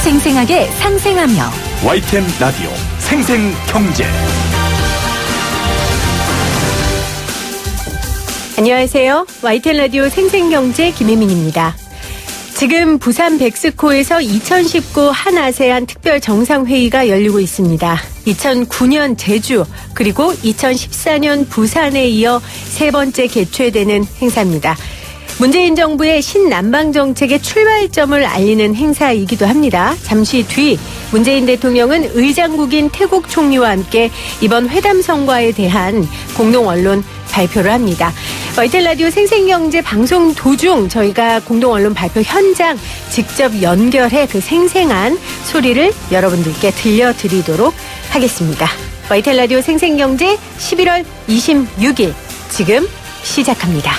생생하게 상생하며 YTN 라디오 생생경제. 안녕하세요. YTN 라디오 생생경제 김혜민입니다. 지금 부산 백스코에서 2019 한아세안 특별 정상회의가 열리고 있습니다. 2009년 제주 그리고 2014년 부산에 이어 세 번째 개최되는 행사입니다. 문재인 정부의 신남방 정책의 출발점을 알리는 행사이기도 합니다. 잠시 뒤 문재인 대통령은 의장국인 태국 총리와 함께 이번 회담 성과에 대한 공동 언론 발표를 합니다. YTN 라디오 생생경제 방송 도중 저희가 공동 언론 발표 현장 직접 연결해 그 생생한 소리를 여러분들께 들려드리도록 하겠습니다. YTN 라디오 생생경제 11월 26일 지금 시작합니다.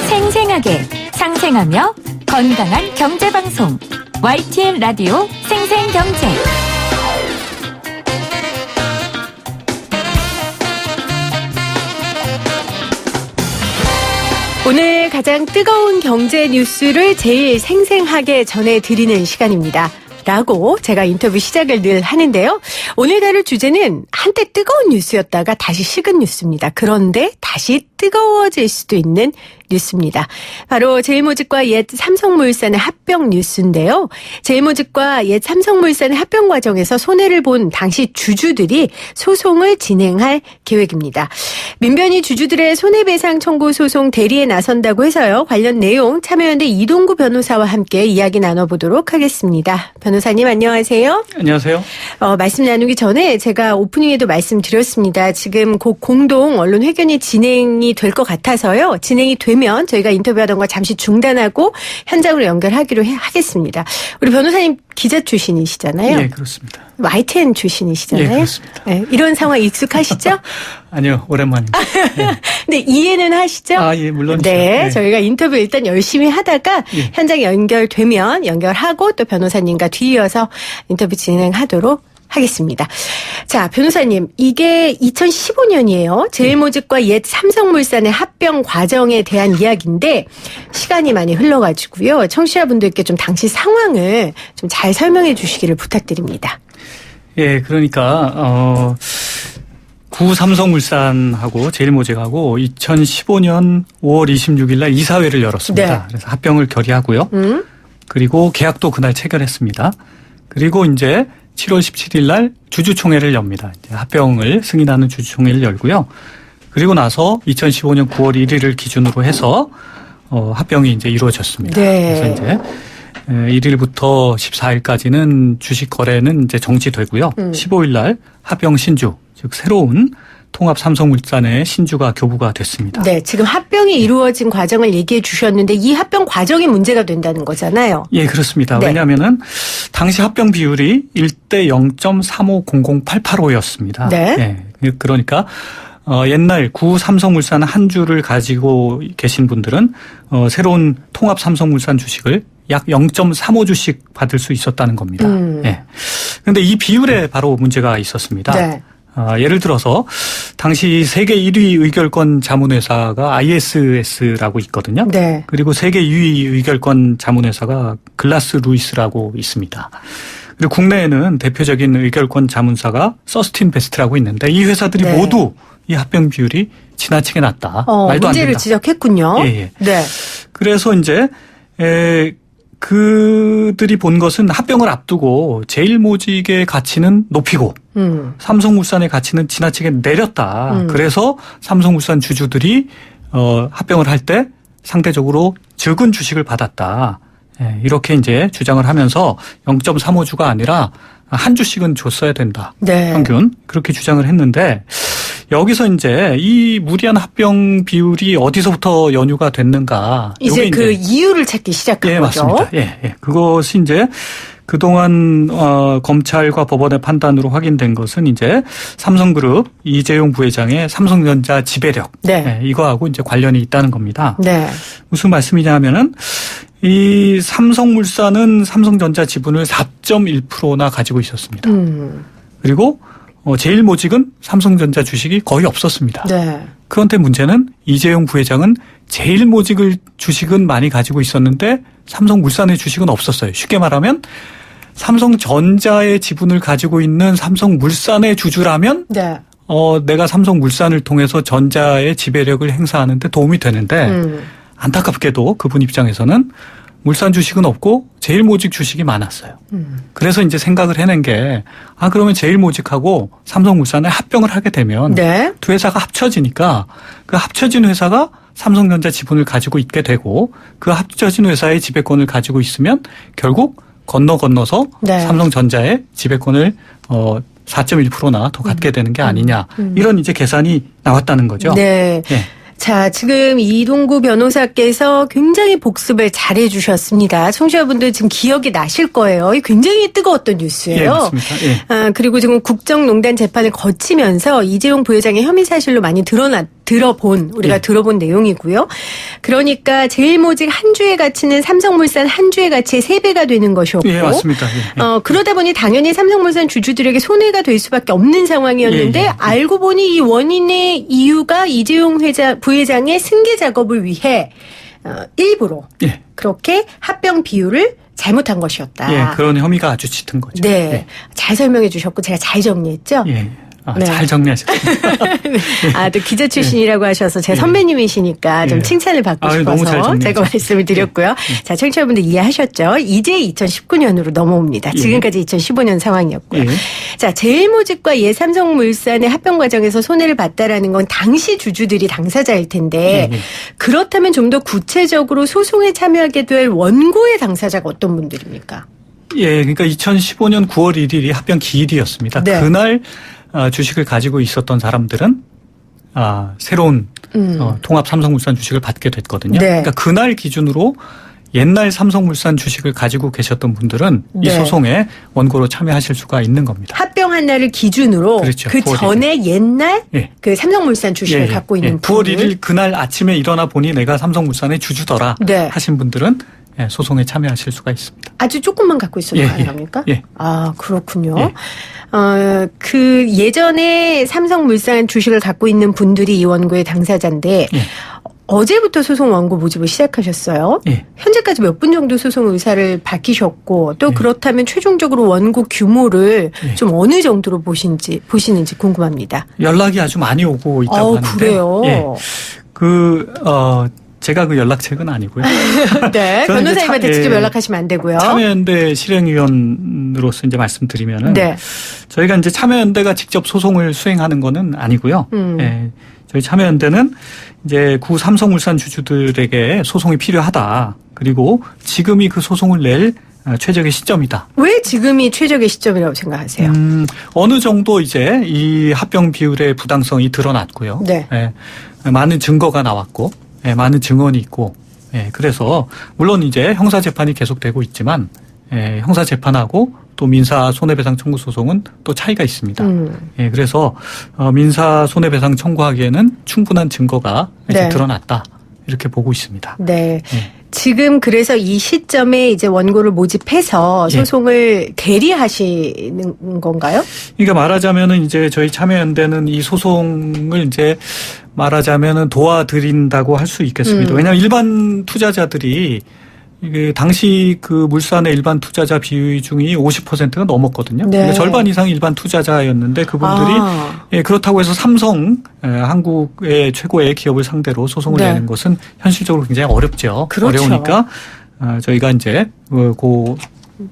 생생하게 상생하며 건강한 경제방송 YTN 라디오 생생경제. 오늘 가장 뜨거운 경제 뉴스를 제일 생생하게 전해드리는 시간입니다. 라고 제가 인터뷰 시작을 늘 하는데요. 오늘 다룰 주제는 한때 뜨거운 뉴스였다가 다시 식은 뉴스입니다. 그런데 다시 뜨거워질 수도 있는 뉴스입니다. 바로 제일모직과 옛 삼성물산의 합병 뉴스인데요. 제일모직과 옛 삼성물산의 합병 과정에서 손해를 본 당시 주주들이 소송을 진행할 계획입니다. 민변이 주주들의 손해배상 청구 소송 대리에 나선다고 해서요. 관련 내용 참여연대 이동구 변호사와 함께 이야기 나눠보도록 하겠습니다. 변호사님 안녕하세요. 안녕하세요. 말씀 나누기 전에 제가 오프닝에도 말씀드렸습니다. 지금 곧 공동 언론 회견이 진행이 될 것 같아서요. 진행이 되면 저희가 인터뷰하던 거 잠시 중단하고 현장으로 연결하기로 하겠습니다. 우리 변호사님 기자 출신이시잖아요. 네, 그렇습니다. YTN 출신이시잖아요. 네, 그렇습니다. 네, 이런 상황 익숙하시죠? 아니요, 오랜만입니다. 네. 근데 이해는 하시죠? 아, 예, 물론이죠. 네, 네. 저희가 인터뷰 일단 열심히 하다가 예. 현장 연결되면 연결하고 또 변호사님과 뒤이어서 인터뷰 진행하도록 하겠습니다. 자, 변호사님, 이게 2015년이에요. 제일모직과 옛 삼성물산의 합병 과정에 대한 이야기인데 시간이 많이 흘러가지고요. 청취자분들께 좀 당시 상황을 좀 잘 설명해 주시기를 부탁드립니다. 예, 그러니까 구 삼성물산하고 제일모직하고 2015년 5월 26일 날 이사회를 열었습니다. 네. 그래서 합병을 결의하고요. 그리고 계약도 그날 체결했습니다. 그리고 이제 7월 17일 날 주주총회를 엽니다. 이제 합병을 승인하는 주주총회를 열고요. 그리고 나서 2015년 9월 1일을 기준으로 해서 합병이 이제 이루어졌습니다. 네. 그래서 이제 1일부터 14일까지는 주식 거래는 이제 정지되고요. 15일 날 합병 신주, 즉 새로운 통합 삼성물산의 신주가 교부가 됐습니다. 네, 지금 합병이 이루어진 과정을 얘기해 주셨는데 이 합병 과정이 문제가 된다는 거잖아요. 예, 그렇습니다. 네. 왜냐하면은 당시 합병 비율이 1대 0.3500885였습니다. 네. 예, 그러니까 옛날 구 삼성물산 한 주를 가지고 계신 분들은 새로운 통합 삼성물산 주식을 약 0.35주씩 받을 수 있었다는 겁니다. 예. 그런데 이 비율에 바로 문제가 있었습니다. 네. 예를 들어서 당시 세계 1위 의결권 자문회사가 ISS라고 있거든요. 네. 그리고 세계 2위 의결권 자문회사가 글라스 루이스라고 있습니다. 그리고 국내에는 대표적인 의결권 자문사가 서스틴 베스트라고 있는데 이 회사들이 네. 모두 이 합병 비율이 지나치게 낮다. 말도 안 문제를 된다. 지적했군요. 예. 네. 그래서 이제 그들이 본 것은 합병을 앞두고 제일모직의 가치는 높이고 삼성물산의 가치는 지나치게 내렸다. 그래서 삼성물산 주주들이 합병을 할 때 상대적으로 적은 주식을 받았다. 이렇게 이제 주장을 하면서 0.35주가 아니라 한 주씩은 줬어야 된다. 네. 평균 그렇게 주장을 했는데 여기서 이제 이 무리한 합병 비율이 어디서부터 연유가 됐는가? 이제 그 이유를 찾기 시작한 예, 거죠. 맞습니다. 예. 그것이 이제 그동안 검찰과 법원의 판단으로 확인된 것은 이제 삼성그룹 이재용 부회장의 삼성전자 지배력. 네. 이거하고 이제 관련이 있다는 겁니다. 네. 무슨 말씀이냐 하면은 이 삼성물산은 삼성전자 지분을 4.1%나 가지고 있었습니다. 그리고 제일모직은 삼성전자 주식이 거의 없었습니다. 네. 그런데 문제는 이재용 부회장은 제일모직을 주식은 많이 가지고 있었는데 삼성물산의 주식은 없었어요. 쉽게 말하면 삼성전자의 지분을 가지고 있는 삼성물산의 주주라면 네. 내가 삼성물산을 통해서 전자의 지배력을 행사하는데 도움이 되는데 안타깝게도 그분 입장에서는 물산 주식은 없고 제일모직 주식이 많았어요. 그래서 이제 생각을 해낸 게 그러면 제일모직하고 삼성물산을 합병을 하게 되면 네. 두 회사가 합쳐지니까 그 합쳐진 회사가 삼성전자 지분을 가지고 있게 되고 그 합쳐진 회사의 지배권을 가지고 있으면 결국 건너서 네. 삼성전자의 지배권을 4.1%나 더 갖게 되는 게 아니냐. 이런 이제 계산이 나왔다는 거죠. 네. 네. 자, 지금 이동구 변호사께서 굉장히 복습을 잘해 주셨습니다. 청취자분들 지금 기억이 나실 거예요. 굉장히 뜨거웠던 뉴스예요. 예, 맞습니다. 예. 그리고 지금 국정농단 재판을 거치면서 이재용 부회장의 혐의 사실로 많이 우리가 예. 들어본 내용이고요. 그러니까 제일모직 한 주의 가치는 삼성물산 한 주의 가치의 3배가 되는 것이었고. 예, 맞습니다. 예. 그러다 보니 당연히 삼성물산 주주들에게 손해가 될 수밖에 없는 상황이었는데 예. 알고 보니 이 원인의 이유가 이재용 부회장의 승계 작업을 위해 일부러 예. 그렇게 합병 비율을 잘못한 것이었다. 예, 그런 혐의가 아주 짙은 거죠. 네. 잘 설명해 주셨고 제가 잘 정리했죠? 예. 네. 잘 정리하셨습니다. 또 기자 출신이라고 하셔서 제 선배님이시니까 좀 예. 칭찬을 받고 너무 잘 싶어서 정리하셨어요. 제가 말씀을 드렸고요. 자, 청취자분들 이해하셨죠? 이제 2019년으로 넘어옵니다. 지금까지 2015년 상황이었고요. 예. 자, 제일모직과 삼성물산의 합병 과정에서 손해를 봤다라는 건 당시 주주들이 당사자일 텐데 예. 그렇다면 좀 더 구체적으로 소송에 참여하게 될 원고의 당사자가 어떤 분들입니까? 예, 그러니까 2015년 9월 1일이 합병 기일이었습니다. 네. 그날 주식을 가지고 있었던 사람들은 새로운 통합 삼성물산 주식을 받게 됐거든요. 네. 그러니까 그날 기준으로 옛날 삼성물산 주식을 가지고 계셨던 분들은 이 네. 소송에 원고로 참여하실 수가 있는 겁니다. 합병한 날을 기준으로 그렇죠. 그 9월 1일. 전에 옛날 예. 그 삼성물산 주식을 갖고 있는 9월 분들. 1일 그날 아침에 일어나 보니 내가 삼성물산의 주주더라 네. 하신 분들은 소송에 참여하실 수가 있습니다. 아주 조금만 갖고 있어도 예, 가능합니까? 예. 그렇군요. 예. 그 예전에 삼성물산 주식을 갖고 있는 분들이 이 원고의 당사자인데 예. 어제부터 소송 원고 모집을 시작하셨어요. 예. 현재까지 몇 분 정도 소송 의사를 밝히셨고 또 예. 그렇다면 최종적으로 원고 규모를 예. 좀 어느 정도로 보시는지 궁금합니다. 연락이 아주 많이 오고 있다고 하는데. 그래요? 예. 제가 그 연락책은 아니고요. 네. 저는 이제 변호사님한테 직접 연락하시면 안 되고요. 참여연대 실행위원으로서 이제 말씀드리면은 네. 저희가 이제 참여연대가 직접 소송을 수행하는 거는 아니고요. 예. 저희 참여연대는 이제 구 삼성물산 주주들에게 소송이 필요하다. 그리고 지금이 그 소송을 낼 최적의 시점이다. 왜 지금이 최적의 시점이라고 생각하세요? 어느 정도 이제 이 합병 비율의 부당성이 드러났고요. 네. 예. 많은 증거가 나왔고, 예. 많은 증언이 있고, 예. 그래서 물론 이제 형사 재판이 계속되고 있지만, 예. 형사 재판하고 또 민사 손해배상 청구 소송은 또 차이가 있습니다. 예. 그래서 민사 손해배상 청구하기에는 충분한 증거가 이제 네. 드러났다. 이렇게 보고 있습니다. 네. 예. 지금 그래서 이 시점에 이제 원고를 모집해서 예. 소송을 대리하시는 건가요? 그러니까 말하자면은 이제 저희 참여연대는 이 소송을 이제 말하자면은 도와드린다고 할 수 있겠습니다. 왜냐하면 일반 투자자들이 이게 당시 그 물산의 일반 투자자 비중이 50%가 넘었거든요. 네. 그러니까 절반 이상 일반 투자자였는데 그분들이 예, 그렇다고 해서 삼성 한국의 최고의 기업을 상대로 소송을 네. 내는 것은 현실적으로 굉장히 어렵죠. 그렇죠. 어려우니까 저희가 이제 그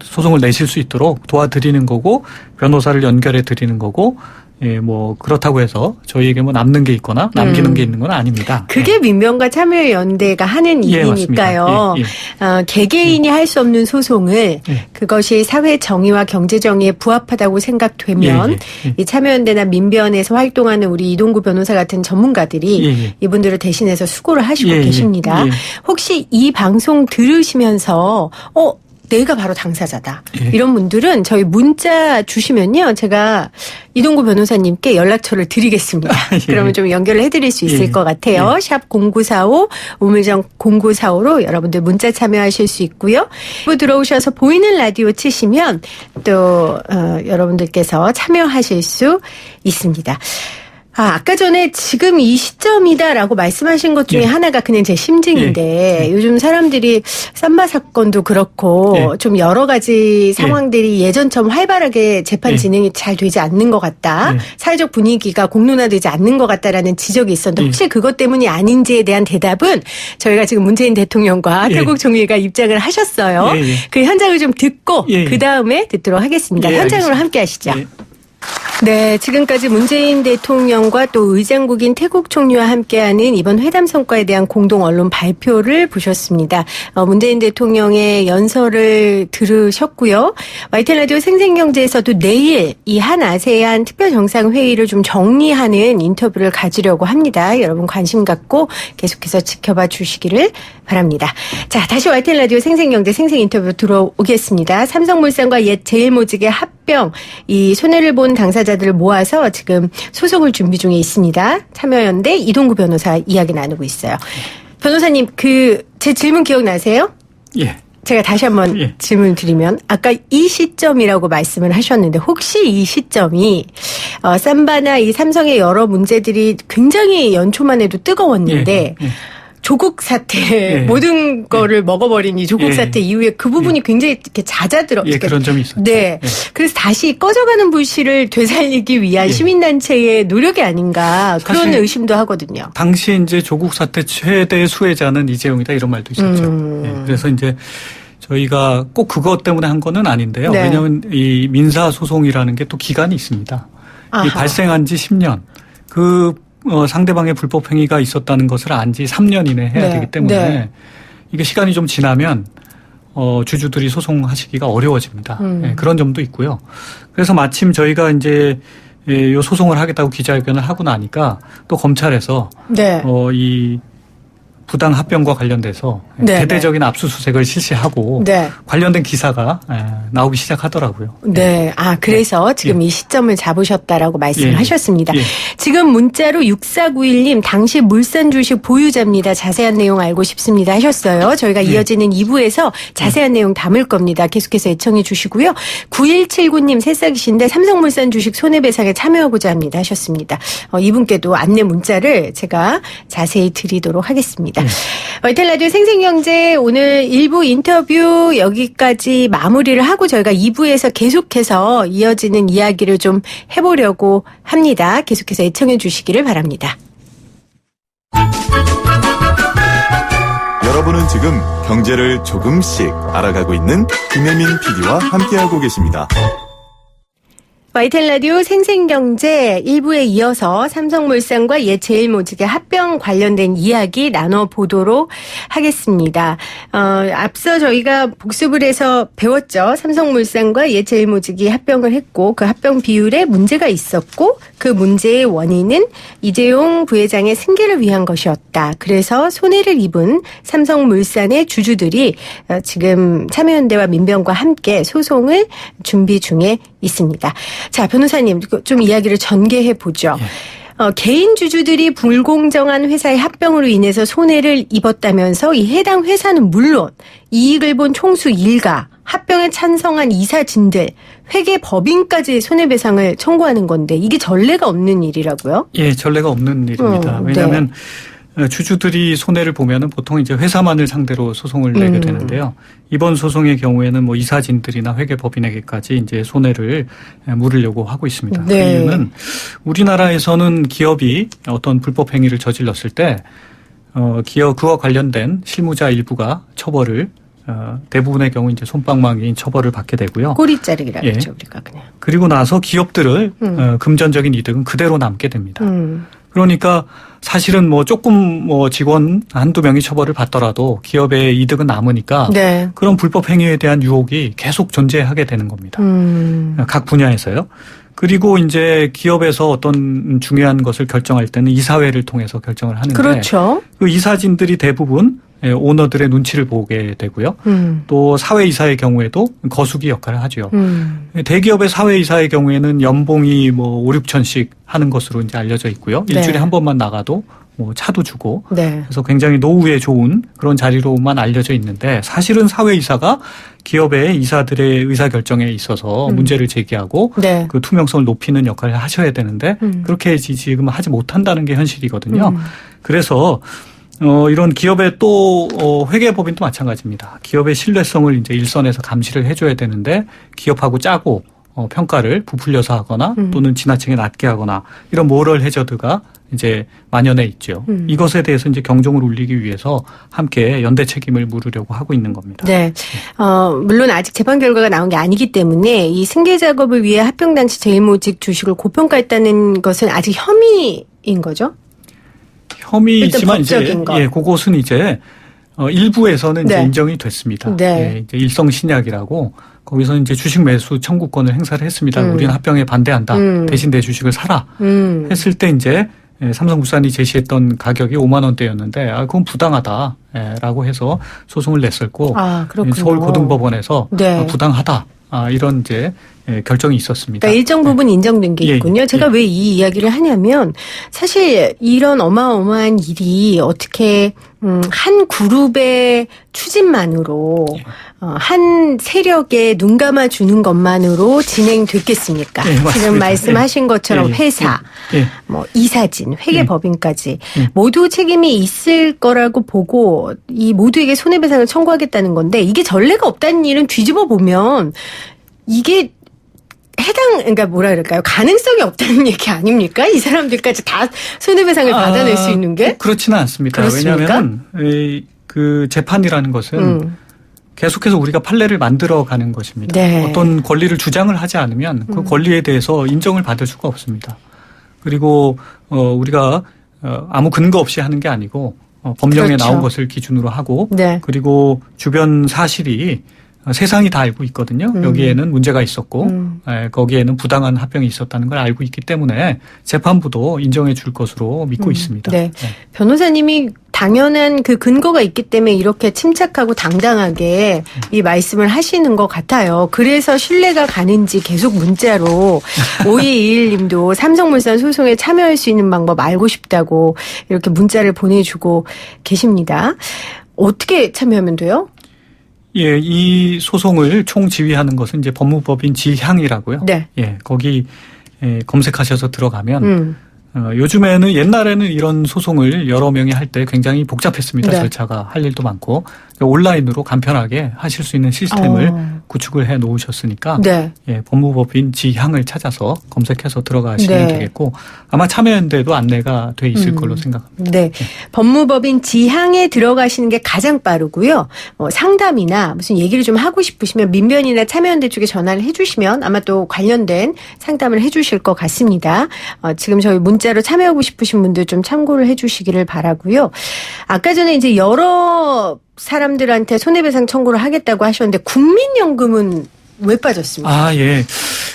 소송을 내실 수 있도록 도와드리는 거고 변호사를 연결해 드리는 거고 예, 뭐 그렇다고 해서 저희에게 뭐 남는 게 있거나 남기는 게 있는 건 아닙니다. 그게 민변과 참여연대가 하는 예, 일이니까요. 맞습니다. 개개인이 할 수 없는 소송을 예. 그것이 사회 정의와 경제 정의에 부합하다고 생각되면 예. 이 참여연대나 민변에서 활동하는 우리 이동구 변호사 같은 전문가들이 예. 이분들을 대신해서 수고를 하시고 예. 계십니다. 예. 혹시 이 방송 들으시면서 내가 바로 당사자다. 예. 이런 분들은 저희 문자 주시면요. 제가 이동구 변호사님께 연락처를 드리겠습니다. 예. 그러면 좀 연결을 해드릴 수 있을 예. 것 같아요. 예. 샵 0945 우물정 0945로 여러분들 문자 참여하실 수 있고요. 들어오셔서 보이는 라디오 치시면 또 여러분들께서 참여하실 수 있습니다. 아까 전에 지금 이 시점이다라고 말씀하신 것 중에 예. 하나가 그냥 제 심증인데 요즘 사람들이 삼바 사건도 그렇고 좀 여러 가지 상황들이 예전처럼 활발하게 재판 진행이 잘 되지 않는 것 같다. 사회적 분위기가 공론화되지 않는 것 같다라는 지적이 있었는데 혹시 그것 때문이 아닌지에 대한 대답은 저희가 지금 문재인 대통령과 태국 총리가 입장을 하셨어요. 그 현장을 좀 듣고 그다음에 듣도록 하겠습니다. 현장으로 알겠습니다. 함께 하시죠. 네, 지금까지 문재인 대통령과 또 의장국인 태국 총리와 함께하는 이번 회담 성과에 대한 공동 언론 발표를 보셨습니다. 문재인 대통령의 연설을 들으셨고요. YTN 라디오 생생경제에서도 내일 이 한 아세안 특별 정상회의를 좀 정리하는 인터뷰를 가지려고 합니다. 여러분 관심 갖고 계속해서 지켜봐 주시기를 바랍니다. 자, 다시 YTN 라디오 생생경제 생생인터뷰 들어오겠습니다. 삼성물산과 옛 제일모직의 합병, 이 손해를 본 당사자들을 모아서 지금 소송을 준비 중에 있습니다. 참여연대 이동구 변호사 이야기 나누고 있어요. 변호사님, 제 질문 기억나세요? 예. 제가 다시 한번 질문 드리면 아까 이 시점이라고 말씀을 하셨는데 혹시 이 시점이 삼바나 이 삼성의 여러 문제들이 굉장히 연초만 해도 뜨거웠는데 조국 사태 모든 거를 먹어버린 이 조국 사태 이후에 그 부분이 굉장히 이렇게 잦아들어. 그런 점이 있었죠. 네. 그래서 다시 꺼져가는 불씨를 되살리기 위한 시민단체의 노력이 아닌가 그런 의심도 하거든요. 당시 이제 조국 사태 최대 수혜자는 이재용이다 이런 말도 있었죠. 그래서 이제 저희가 꼭 그것 때문에 한 거는 아닌데요. 왜냐하면 이 민사 소송이라는 게 또 기간이 있습니다. 이 발생한 지 10년. 상대방의 불법 행위가 있었다는 것을 안 지 3년 이내 해야 되기 때문에 이게 시간이 좀 지나면 주주들이 소송하시기가 어려워집니다. 그런 점도 있고요. 그래서 마침 저희가 이제 요 소송을 하겠다고 기자회견을 하고 나니까 또 검찰에서 이 부당 합병과 관련돼서 대대적인 압수수색을 실시하고 관련된 기사가 나오기 시작하더라고요. 네. 그래서 지금 이 시점을 잡으셨다라고 말씀을 하셨습니다. 지금 문자로 6491님 당시 물산 주식 보유자입니다. 자세한 내용 알고 싶습니다 하셨어요. 저희가 이어지는 2부에서 자세한 내용 담을 겁니다. 계속해서 애청해 주시고요. 9179님 새싹이신데 삼성물산 주식 손해배상에 참여하고자 합니다 하셨습니다. 이분께도 안내 문자를 제가 자세히 드리도록 하겠습니다. YTN 라디오 생생경제 오늘 1부 인터뷰 여기까지 마무리를 하고 저희가 2부에서 계속해서 이어지는 이야기를 좀 해보려고 합니다. 계속해서 애청해 주시기를 바랍니다. 여러분은 지금 경제를 조금씩 알아가고 있는 김혜민 PD와 함께하고 계십니다. YTN 라디오 생생경제 1부에 이어서 삼성물산과 옛 제일모직의 합병 관련된 이야기 나눠보도록 하겠습니다. 앞서 저희가 복습을 해서 배웠죠. 삼성물산과 옛 제일모직이 합병을 했고 그 합병 비율에 문제가 있었고 그 문제의 원인은 이재용 부회장의 승계를 위한 것이었다. 그래서 손해를 입은 삼성물산의 주주들이 지금 참여연대와 민변과 함께 소송을 준비 중에 있습니다. 자, 변호사님 좀 이야기를 전개해 보죠. 개인 주주들이 불공정한 회사의 합병으로 인해서 손해를 입었다면서 이 해당 회사는 물론 이익을 본 총수 일가, 합병에 찬성한 이사진들, 회계법인까지 손해배상을 청구하는 건데 이게 전례가 없는 일이라고요? 예, 전례가 없는 일입니다. 왜냐하면 주주들이 손해를 보면은 보통 이제 회사만을 상대로 소송을 내게 되는데요. 이번 소송의 경우에는 뭐 이사진들이나 회계법인에게까지 이제 손해를 물으려고 하고 있습니다. 그 이유는 우리나라에서는 기업이 어떤 불법 행위를 저질렀을 때 그와 관련된 실무자 일부가 처벌을 대부분의 경우 이제 솜방망이인 처벌을 받게 되고요. 꼬리자르기라 그러죠, 우리가 그냥. 그리고 나서 기업들을 금전적인 이득은 그대로 남게 됩니다. 그러니까 사실은 뭐 조금 뭐 직원 한두 명이 처벌을 받더라도 기업의 이득은 남으니까 그런 불법 행위에 대한 유혹이 계속 존재하게 되는 겁니다. 각 분야에서요. 그리고 이제 기업에서 어떤 중요한 것을 결정할 때는 이사회를 통해서 결정을 하는데 그렇죠. 그 이사진들이 대부분 오너들의 눈치를 보게 되고요. 또 사회이사의 경우에도 거수기 역할을 하죠. 대기업의 사회이사의 경우에는 연봉이 뭐 5, 6천씩 하는 것으로 이제 알려져 있고요. 일주일에 네. 한 번만 나가도 뭐 차도 주고 네. 그래서 굉장히 노후에 좋은 그런 자리로만 알려져 있는데 사실은 사회이사가 기업의 이사들의 의사결정에 있어서 문제를 제기하고 네. 그 투명성을 높이는 역할을 하셔야 되는데 그렇게 지금 하지 못한다는 게 현실이거든요. 그래서 이런 기업의 또 회계법인도 마찬가지입니다. 기업의 신뢰성을 이제 일선에서 감시를 해줘야 되는데 기업하고 짜고 평가를 부풀려서 하거나 또는 지나치게 낮게 하거나 이런 모럴 해저드가 이제 만연해 있죠. 이것에 대해서 이제 경종을 울리기 위해서 함께 연대 책임을 물으려고 하고 있는 겁니다. 네. 물론 아직 재판 결과가 나온 게 아니기 때문에 이 승계 작업을 위해 합병단체 제일모직 주식을 고평가했다는 것은 아직 혐의인 거죠? 혐의이지만 이제 법적인 것. 예, 그것은 이제 일부에서는 네. 이제 인정이 됐습니다. 네. 예, 이제 일성신약이라고 거기서 이제 주식 매수 청구권을 행사를 했습니다. 우리는 합병에 반대한다. 대신 내 주식을 사라. 했을 때 이제 삼성물산이 제시했던 가격이 5만 원대였는데 그건 부당하다라고 해서 소송을 냈었고 그렇군요. 서울고등법원에서 네. 부당하다. 이런 이제 결정이 있었습니다. 그러니까 일정 부분 인정된 게 있군요. 제가 왜 이 이야기를 하냐면 사실 이런 어마어마한 일이 어떻게 한 그룹의 추진만으로 한 세력에 눈 감아 주는 것만으로 진행됐겠습니까? 지금 말씀하신 것처럼 회사, 뭐 이사진, 회계법인까지 모두 책임이 있을 거라고 보고 이 모두에게 손해배상을 청구하겠다는 건데 이게 전례가 없다는 일은 뒤집어 보면 이게 그러니까 뭐라 그럴까요? 가능성이 없다는 얘기 아닙니까? 이 사람들까지 다 손해배상을 받아낼 수 있는 게? 그렇지는 않습니다. 그렇습니까? 왜냐하면 그 재판이라는 것은 계속해서 우리가 판례를 만들어가는 것입니다. 네. 어떤 권리를 주장을 하지 않으면 그 권리에 대해서 인정을 받을 수가 없습니다. 그리고 우리가 아무 근거 없이 하는 게 아니고 법령에 그렇죠. 나온 것을 기준으로 하고 네. 그리고 주변 사실이 세상이 다 알고 있거든요. 여기에는 문제가 있었고 거기에는 부당한 합병이 있었다는 걸 알고 있기 때문에 재판부도 인정해 줄 것으로 믿고 있습니다. 네. 변호사님이 당연한 그 근거가 있기 때문에 이렇게 침착하고 당당하게 이 말씀을 하시는 것 같아요. 그래서 신뢰가 가는지 계속 문자로 5221님도 삼성물산 소송에 참여할 수 있는 방법 알고 싶다고 이렇게 문자를 보내주고 계십니다. 어떻게 참여하면 돼요? 예, 이 소송을 총지휘하는 것은 이제 법무법인 지향이라고요. 네. 예, 거기 검색하셔서 들어가면 요즘에는 옛날에는 이런 소송을 여러 명이 할 때 굉장히 복잡했습니다. 네. 절차가 할 일도 많고 온라인으로 간편하게 하실 수 있는 시스템을 구축을 해 놓으셨으니까 네. 예, 법무법인 지향을 찾아서 검색해서 들어가시면 네. 되겠고 아마 참여연대도 안내가 돼 있을 걸로 생각합니다. 네. 법무법인 지향에 들어가시는 게 가장 빠르고요. 상담이나 무슨 얘기를 좀 하고 싶으시면 민변이나 참여연대 쪽에 전화를 해 주시면 아마 또 관련된 상담을 해 주실 것 같습니다. 지금 저희 문자로 참여하고 싶으신 분들 좀 참고를 해 주시기를 바라고요. 아까 전에 이제 여러 사람들한테 손해배상 청구를 하겠다고 하셨는데 국민연금은 왜 빠졌습니까? 예.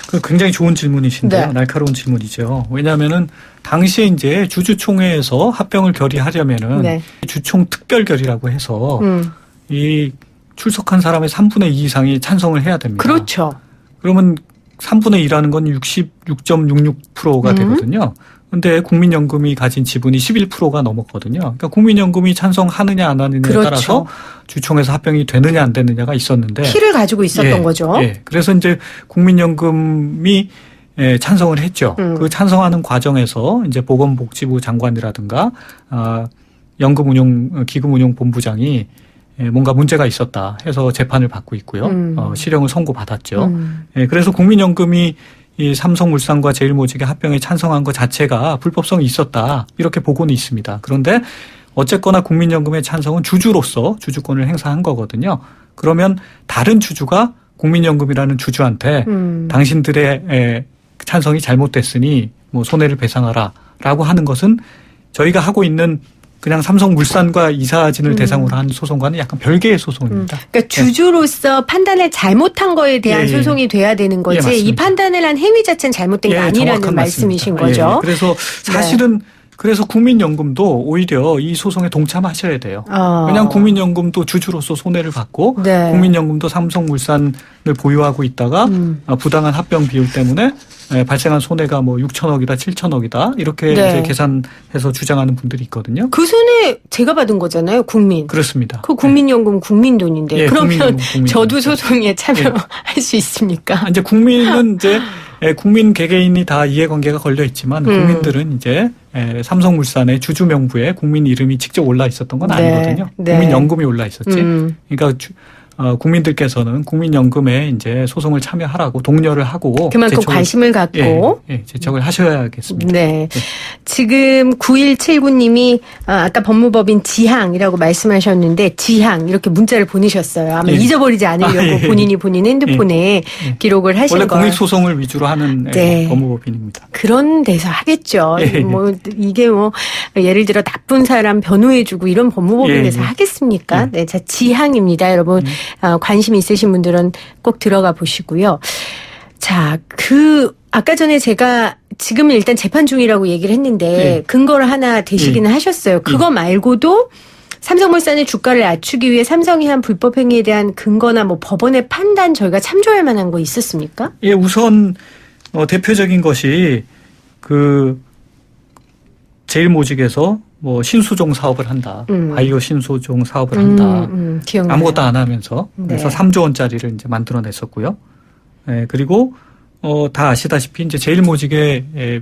그 굉장히 좋은 질문이신데요. 네. 날카로운 질문이죠. 왜냐하면은 당시에 이제 주주총회에서 합병을 결의하려면은 네. 주총 특별결의라고 해서 이 출석한 사람의 3분의 2 이상이 찬성을 해야 됩니다. 그렇죠. 그러면 3분의 2라는 건 66.66%가 되거든요. 근데 국민연금이 가진 지분이 11%가 넘었거든요. 그러니까 국민연금이 찬성하느냐 안 하느냐에 그렇죠. 따라서 주총에서 합병이 되느냐 안 되느냐가 있었는데 키를 가지고 있었던 거죠. 예. 그래서 이제 국민연금이 찬성을 했죠. 그 찬성하는 과정에서 이제 보건복지부 장관이라든가 기금운용본부장이 뭔가 문제가 있었다 해서 재판을 받고 있고요. 실형을 선고받았죠. 그래서 국민연금이 이 삼성물산과 제일모직의 합병에 찬성한 것 자체가 불법성이 있었다. 이렇게 보고는 있습니다. 그런데 어쨌거나 국민연금의 찬성은 주주로서 주주권을 행사한 거거든요. 그러면 다른 주주가 국민연금이라는 주주한테 당신들의 찬성이 잘못됐으니 뭐 손해를 배상하라라고 하는 것은 저희가 하고 있는 그냥 삼성물산과 이사진을 대상으로 한 소송과는 약간 별개의 소송입니다. 그러니까 주주로서 판단을 잘못한 거에 대한 소송이 돼야 되는 거지 이 판단을 한 행위 자체는 잘못된 게 아니라는 말씀이신 거죠. 그래서 사실은 그래서 국민연금도 오히려 이 소송에 동참하셔야 돼요. 왜냐하면 국민연금도 주주로서 손해를 받고 네. 국민연금도 삼성물산을 보유하고 있다가 부당한 합병 비율 때문에 발생한 손해가 뭐 6천억이다 7천억이다 이렇게 네. 이제 계산해서 주장하는 분들이 있거든요. 그 손해 제가 받은 거잖아요. 국민. 그렇습니다. 그 국민연금 국민 돈인데 예, 그러면 국민연금, 국민 저도 돈이죠. 소송에 참여할 수 있습니까? 이제 국민은 이제 국민 개개인이 다 이해관계가 걸려 있지만 국민들은 이제 삼성물산의 주주 명부에 국민 이름이 직접 올라 있었던 건 네, 아니거든요. 네. 국민연금이 올라 있었지. 그러니까 국민들께서는 국민연금에 이제 소송을 참여하라고 독려를 하고 그만큼 관심을 갖고 제척을 하셔야겠습니다. 네. 지금 9179님이 아까 법무법인 지항이라고 말씀하셨는데 지항 이렇게 문자를 보내셨어요. 아마 예. 잊어버리지 않으려고 본인이 본인 핸드폰에 기록을 하신 원래 걸. 공익소송을 위주로 하는 네. 법무법인입니다. 그런 데서 하겠죠. 예. 뭐 이게 뭐 예를 들어 나쁜 사람 변호해주고 이런 법무법인에서 예. 하겠습니까? 예. 네, 자 지항입니다, 여러분. 관심 있으신 분들은 꼭 들어가 보시고요. 자, 아까 전에 제가 지금은 일단 재판 중이라고 얘기를 했는데 예. 근거를 하나 대시기는 하셨어요. 그거 말고도 삼성물산의 주가를 낮추기 위해 삼성이 한 불법 행위에 대한 근거나 뭐 법원의 판단 저희가 참조할 만한 거 있었습니까? 예, 우선 대표적인 것이 제일모직에서 뭐 신수종 사업을 한다. 바이오 신수종 사업을 한다. 기억나요. 아무것도 안 하면서. 그래서 네. 3조 원짜리를 이제 만들어냈었고요. 그리고 다 아시다시피 이제 제일모직의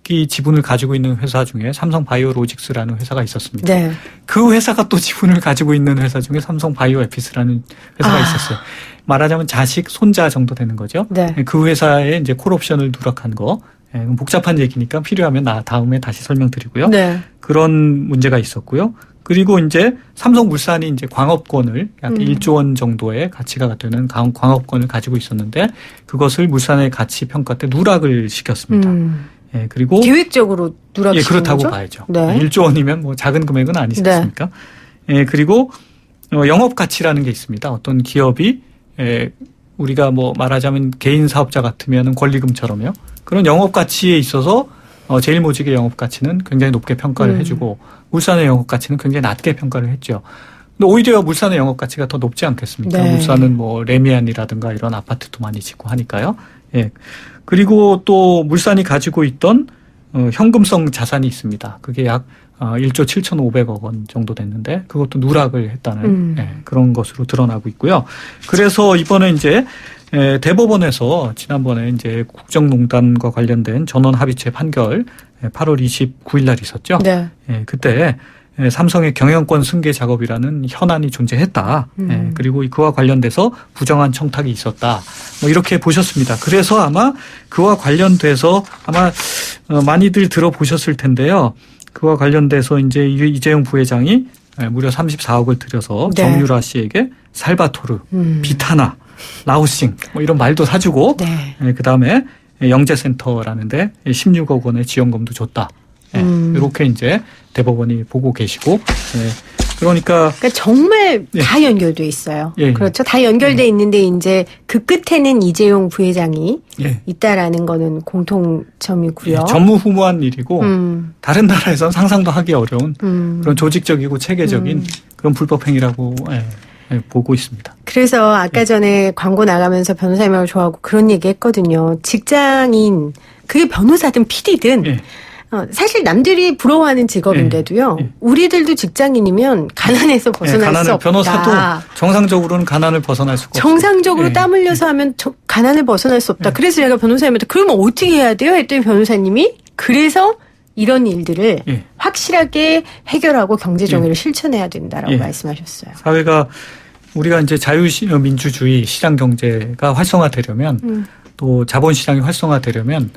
이 지분을 가지고 있는 회사 중에 삼성바이오로직스라는 회사가 있었습니다. 네. 그 회사가 또 지분을 가지고 있는 회사 중에 삼성바이오에피스라는 회사가 있었어요. 말하자면 자식, 손자 정도 되는 거죠. 네. 그 회사에 이제 콜옵션을 누락한 거. 복잡한 얘기니까 필요하면 다음에 다시 설명드리고요. 네. 그런 문제가 있었고요. 그리고 이제 삼성물산이 이제 광업권을 약 1조 원 정도의 가치가 되는 광업권을 가지고 있었는데 그것을 물산의 가치 평가 때 누락을 시켰습니다. 그리고 계획적으로 누락시킨 그렇다고 거죠? 봐야죠. 네. 1조 원이면 뭐 작은 금액은 아니지 않습니까? 그리고 영업 가치라는 게 있습니다. 어떤 기업이 우리가 뭐 말하자면 개인 사업자 같으면 권리금처럼요. 그런 영업 가치에 있어서 제일모직의 영업 가치는 굉장히 높게 평가를 해주고 물산의 영업 가치는 굉장히 낮게 평가를 했죠. 근데 오히려 물산의 영업 가치가 더 높지 않겠습니까? 네. 물산은 뭐 레미안이라든가 이런 아파트도 많이 짓고 하니까요. 그리고 또 물산이 가지고 있던 현금성 자산이 있습니다. 그게 약 1조 7,500억 원 정도 됐는데 그것도 누락을 했다는 그런 것으로 드러나고 있고요. 그래서 이번에 이제 대법원에서 지난번에 이제 국정농단과 관련된 전원 합의체 판결 8월 29일 날 있었죠. 네. 그때 삼성의 경영권 승계 작업이라는 현안이 존재했다. 그리고 그와 관련돼서 부정한 청탁이 있었다. 뭐 이렇게 보셨습니다. 그래서 아마 그와 관련돼서 아마 많이들 들어보셨을 텐데요. 그와 관련돼서 이제 이재용 부회장이 무려 34억을 들여서 네. 정유라 씨에게 살바토르, 비타나, 라오싱 뭐 이런 말도 사주고 그다음에 영재센터라는데 16억 원의 지원금도 줬다. 이렇게 이제 대법원이 보고 계시고 그러니까 정말 다 연결돼 있어요. 예. 그렇죠. 다 연결돼 있는데 이제 그 끝에는 이재용 부회장이 있다라는 거는 공통점이고요. 전무후무한 일이고 다른 나라에서는 상상도 하기 어려운 그런 조직적이고 체계적인 그런 불법 행위라고 보고 있습니다. 그래서 아까 전에 광고 나가면서 변호사님하고 저하고 그런 얘기 했거든요. 직장인 그게 변호사든 PD든 사실 남들이 부러워하는 직업인데도요. 우리들도 직장인이면 가난에서 벗어날 수 없다. 변호사도 정상적으로는 가난을 벗어날 수가 없어요. 정상적으로 땀 흘려서 하면 가난을 벗어날 수 없다. 그래서 제가 변호사님한테 그러면 어떻게 해야 돼요? 했더니 변호사님이 그래서 이런 일들을 확실하게 해결하고 경제정의를 실천해야 된다라고 말씀하셨어요. 사회가 우리가 이제 자유민주주의 시장경제가 활성화되려면 또 자본시장이 활성화되려면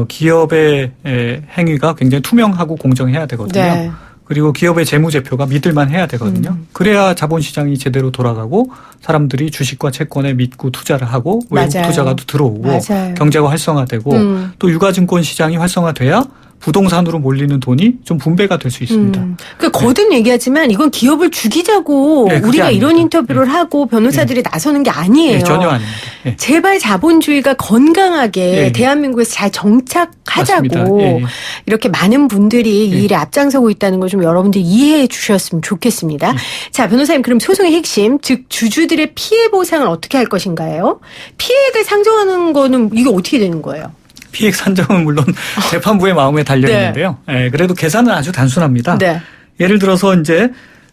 기업의 행위가 굉장히 투명하고 공정해야 되거든요. 네. 그리고 기업의 재무제표가 믿을만 해야 되거든요. 그래야 자본시장이 제대로 돌아가고 사람들이 주식과 채권에 믿고 투자를 하고 외국 투자가 들어오고 경제가 활성화되고 또 유가증권 시장이 활성화돼야 부동산으로 몰리는 돈이 좀 분배가 될 수 있습니다. 그러니까 거듭 얘기하지만 이건 기업을 죽이자고 네, 그게 우리가 아닙니다. 이런 인터뷰를 하고 변호사들이 나서는 게 아니에요. 네, 전혀 아닙니다. 네. 제발 자본주의가 건강하게 네. 대한민국에서 잘 정착하자고 맞습니다. 네. 이렇게 많은 분들이 이 일에 앞장서고 있다는 걸 좀 여러분들이 이해해 주셨으면 좋겠습니다. 자, 변호사님, 그럼 소송의 핵심, 즉 주주들의 피해 보상을 어떻게 할 것인가요? 피해액을 상정하는 거는 이게 어떻게 되는 거예요? 피해액 산정은 물론 재판부의 마음에 달려 있는데요. 네, 그래도 계산은 아주 단순합니다. 네. 예를 들어서 이제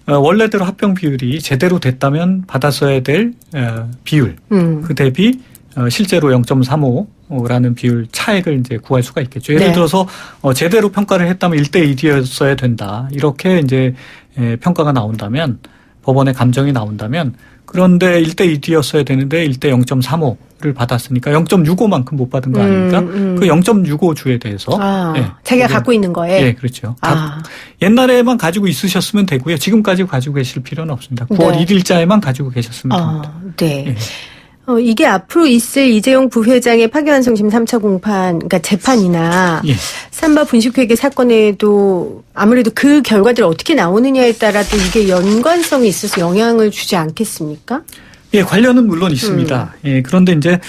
원래대로 합병 비율이 제대로 됐다면 받았어야 될 비율, 그 대비 실제로 0.35라는 비율 차액을 이제 구할 수가 있겠죠. 예를 네. 들어서 제대로 평가를 했다면 1대1이었어야 된다. 이렇게 이제 평가가 나온다면, 법원의 감정이 나온다면, 그런데 1대1이었어야 되는데 1대 0.35를 받았으니까 0.65만큼 못 받은 거 아닙니까? 그 0.65 주에 대해서 자기가 갖고 있는 거에. 네, 그렇죠. 옛날에만 가지고 있으셨으면 되고요. 지금까지 가지고 계실 필요는 없습니다. 9월 네. 1일자에만 가지고 계셨으면 됩니다. 네. 네. 이게 앞으로 있을 이재용 부회장의 파기환송심 3차 공판, 그러니까 재판이나 예. 삼바 분식회계 사건에도 아무래도 그 결과들이 어떻게 나오느냐에 따라도 이게 연관성이 있어서 영향을 주지 않겠습니까? 예, 관련은 물론 있습니다. 예, 그런데 이제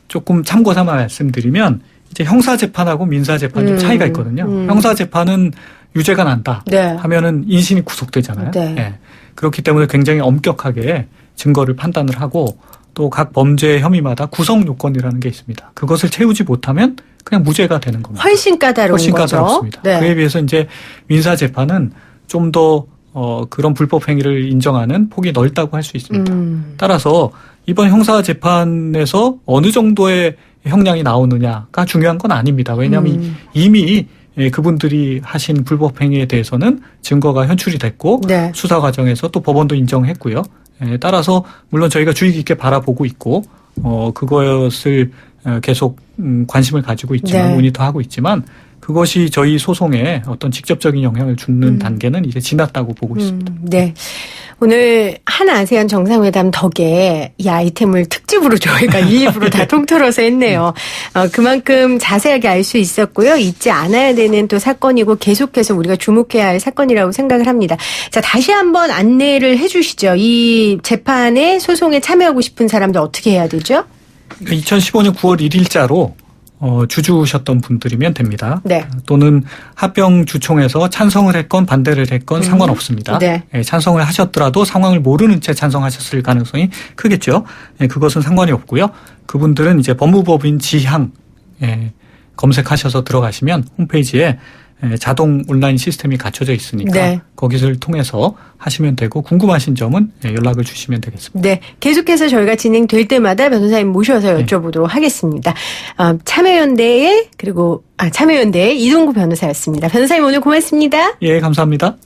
조금 참고 삼아 말씀드리면 이제 형사 재판하고 민사 재판 좀 차이가 있거든요. 형사 재판은 유죄가 난다 네. 하면은 인신이 구속되잖아요. 네. 예. 그렇기 때문에 굉장히 엄격하게 증거를 판단을 하고 또 각 범죄 혐의마다 구성 요건이라는 게 있습니다. 그것을 채우지 못하면 그냥 무죄가 되는 겁니다. 훨씬 까다로운 훨씬 거죠. 까다롭습니다. 네. 그에 비해서 이제 민사 재판은 좀 더 그런 불법 행위를 인정하는 폭이 넓다고 할 수 있습니다. 따라서 이번 형사 재판에서 어느 정도의 형량이 나오느냐가 중요한 건 아닙니다. 왜냐하면 이미 그분들이 하신 불법 행위에 대해서는 증거가 현출이 됐고 네. 수사 과정에서 또 법원도 인정했고요. 따라서 물론 저희가 주의 깊게 바라보고 있고 그것을 계속 관심을 가지고 있지만 네. 모니터하고 있지만 그것이 저희 소송에 어떤 직접적인 영향을 주는 단계는 이제 지났다고 보고 있습니다. 네. 오늘 한 아세안 정상회담 덕에 이 아이템을 특집으로 저희가 1, 2부로 다 통틀어서 했네요. 그만큼 자세하게 알 수 있었고요. 잊지 않아야 되는 또 사건이고 계속해서 우리가 주목해야 할 사건이라고 생각을 합니다. 자, 다시 한번 안내를 해 주시죠. 이 재판에 소송에 참여하고 싶은 사람들 어떻게 해야 되죠? 2015년 9월 1일자로 주주셨던 분들이면 됩니다. 네. 또는 합병 주총에서 찬성을 했건 반대를 했건 상관없습니다. 네. 찬성을 하셨더라도 상황을 모르는 채 찬성하셨을 가능성이 크겠죠. 그것은 상관이 없고요. 그분들은 이제 법무법인 지향 검색하셔서 들어가시면 홈페이지에 자동 온라인 시스템이 갖춰져 있으니까 네. 거기를 통해서 하시면 되고 궁금하신 점은 연락을 주시면 되겠습니다. 네. 계속해서 저희가 진행될 때마다 변호사님 모셔서 여쭤보도록 하겠습니다. 참여연대의 이동구 변호사였습니다. 변호사님 오늘 고맙습니다. 예, 감사합니다.